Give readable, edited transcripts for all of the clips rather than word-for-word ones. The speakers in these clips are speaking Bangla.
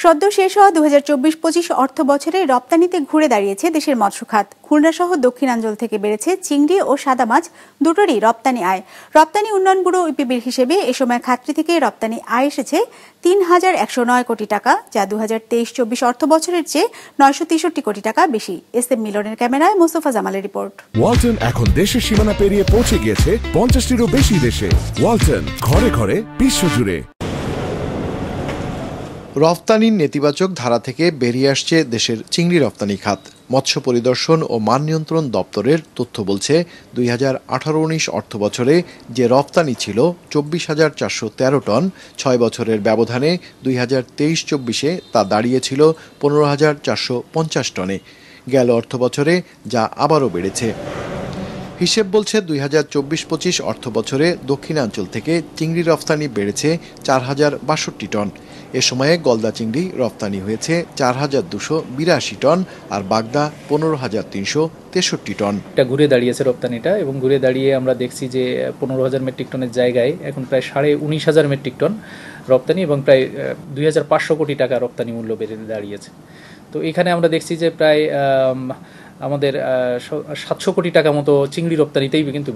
সদ্য শেষ হওয়া 2024-25 অর্থ বছরে রপ্তানিতে ঘুরে দাঁড়িয়েছে দেশের মৎস্য খাত। খুলনা সহ দক্ষিণাঞ্চল থেকে বেড়েছে চিংড়ি ও সাদা মাছ দুটোরই রপ্তানি আয়। রপ্তানি উন্নয়ন ব্যুরো ইপিবির হিসেবে এ সময় খাতটি থেকে রপ্তানি আয় এসেছে 3,109 কোটি টাকা, যা 2023-24 অর্থ বছরের চেয়ে 963 কোটি টাকা বেশি। এস এম মিলনের ক্যামেরায় মোস্তফা জামালের রিপোর্ট। ওয়ালটন এখন দেশের সীমানা পেরিয়ে পৌঁছে গিয়েছে 50টিরও বেশি দেশে। ওয়ালটন, ঘরে ঘরে বিশ্বজুড়ে। রফতানির নেতিবাচক ধারা থেকে বেরিয়ে আসছে দেশের চিংড়ি রপ্তানি খাত। মৎস্য পরিদর্শন ও মান নিয়ন্ত্রণ দপ্তরের তথ্য বলছে 2018-19 অর্থ বছরে যে রপ্তানি ছিল 24,413 টন, 6 বছরের ব্যবধানে 2023-24-এ তা দাঁড়িয়েছিল 15,450 টনে। গেল অর্থ বছরে যা আবারও বেড়েছে। হিসেব বলছে 2024-25 অর্থ বছরে দক্ষিণাঞ্চল থেকে চিংড়ি রফতানি বেড়েছে 4,062 টন। এ সময়ে গলদা চিংড়ি রপ্তানি হয়েছে 4,282 টন আর বাগদা 15,363 টন। এটা ঘুরে দাঁড়িয়েছে রপ্তানিটা, এবং ঘুরে দাঁড়িয়ে আমরা দেখছি যে 15,000 মেট্রিক টনের জায়গায় এখন প্রায় 19,500 মেট্রিক টন রপ্তানি এবং প্রায় 2,500 কোটি টাকা রপ্তানি মূল্য বেড়ে দাঁড়িয়েছে। তো এখানে আমরা দেখছি যে প্রায় আমাদের 700 কোটি টাকা মতো চিংড়ি রপ্তানিতেই কিন্তু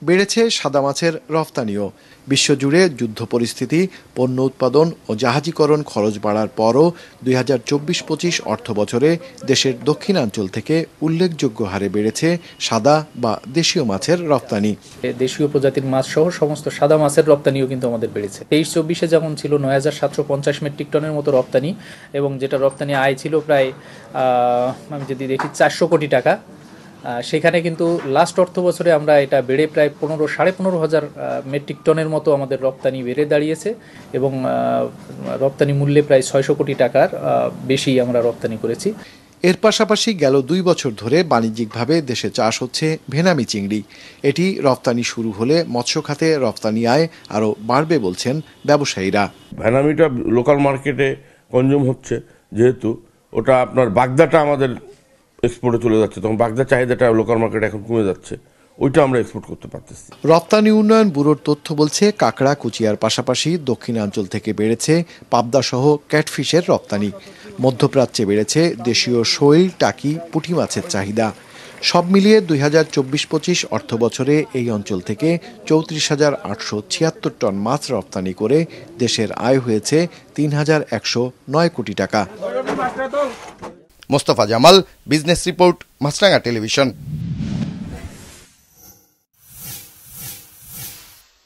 বেড়েছে সাদা মাছের রফতানিও। বিশ্বজুড়ে যুদ্ধ পরিস্থিতি, পণ্য উৎপাদন ও জাহাজীকরণ খরচ বাড়ার পরও 2024-25 অর্থ বছরে দেশের দক্ষিণাঞ্চল থেকে উল্লেখযোগ্য হারে বেড়েছে সাদা বা দেশীয় মাছের রপ্তানি। দেশীয় প্রজাতির মাছ সহ সমস্ত সাদা মাছের রপ্তানিও কিন্তু আমাদের বেড়েছে। 23-24-এ যেমন ছিল 9,750 মেট্রিক টনের মতো রপ্তানি, এবং যেটা রপ্তানি আয় ছিল প্রায় আমি যদি দেখি 400 কোটি টাকা, সেখানে কিন্তু লাস্ট অর্থ বছরে আমরা এটা বেড়ে প্রায় 15,500 মেট্রিক টনের মতো আমাদের রপ্তানি বেড়ে দাঁড়িয়েছে, এবং রপ্তানি মূল্যে প্রায় 600 কোটি টাকার বেশি আমরা রপ্তানি করেছি। এর পাশাপাশি গেল 2 বছর ধরে বাণিজ্যিকভাবে দেশে চাষ হচ্ছে ভেনামি চিংড়ি। এটি রপ্তানি শুরু হলে মৎস্য খাতে রপ্তানি আয় আরও বাড়বে বলছেন ব্যবসায়ীরা। ভেনামিটা লোকাল মার্কেটে কনজিউম হচ্ছে, যেহেতু ওটা আপনার বাগদাটা আমাদের এক্সপোর্টে চলে যাচ্ছে, তখন বাগদার চাহিদাটা লোকাল মার্কেটে এখন কমে যাচ্ছে, ওইটা আমরা এক্সপোর্ট করতে পারতেছি। রপ্তানি উন্নয়ন ব্যুরোর তথ্য বলছে কাঁকড়া, কুচিয়ার পাশাপাশি দক্ষিণাঞ্চল থেকে বেড়েছে পাবদা সহ ক্যাটফিশের রপ্তানি। মধ্যপ্রাচ্যে বেড়েছে দেশীয় শৈল, টাকি, পুঁটি মাছের চাহিদা। সব মিলিয়ে 2024-25 অর্থ বছরে এই অঞ্চল থেকে 34,876 টন মাছ রপ্তানি করে দেশের আয় হয়েছে 3,109 কোটি টাকা। মোস্তফা জামাল, বিজনেস রিপোর্ট, মাছরাঙা টেলিভিশন।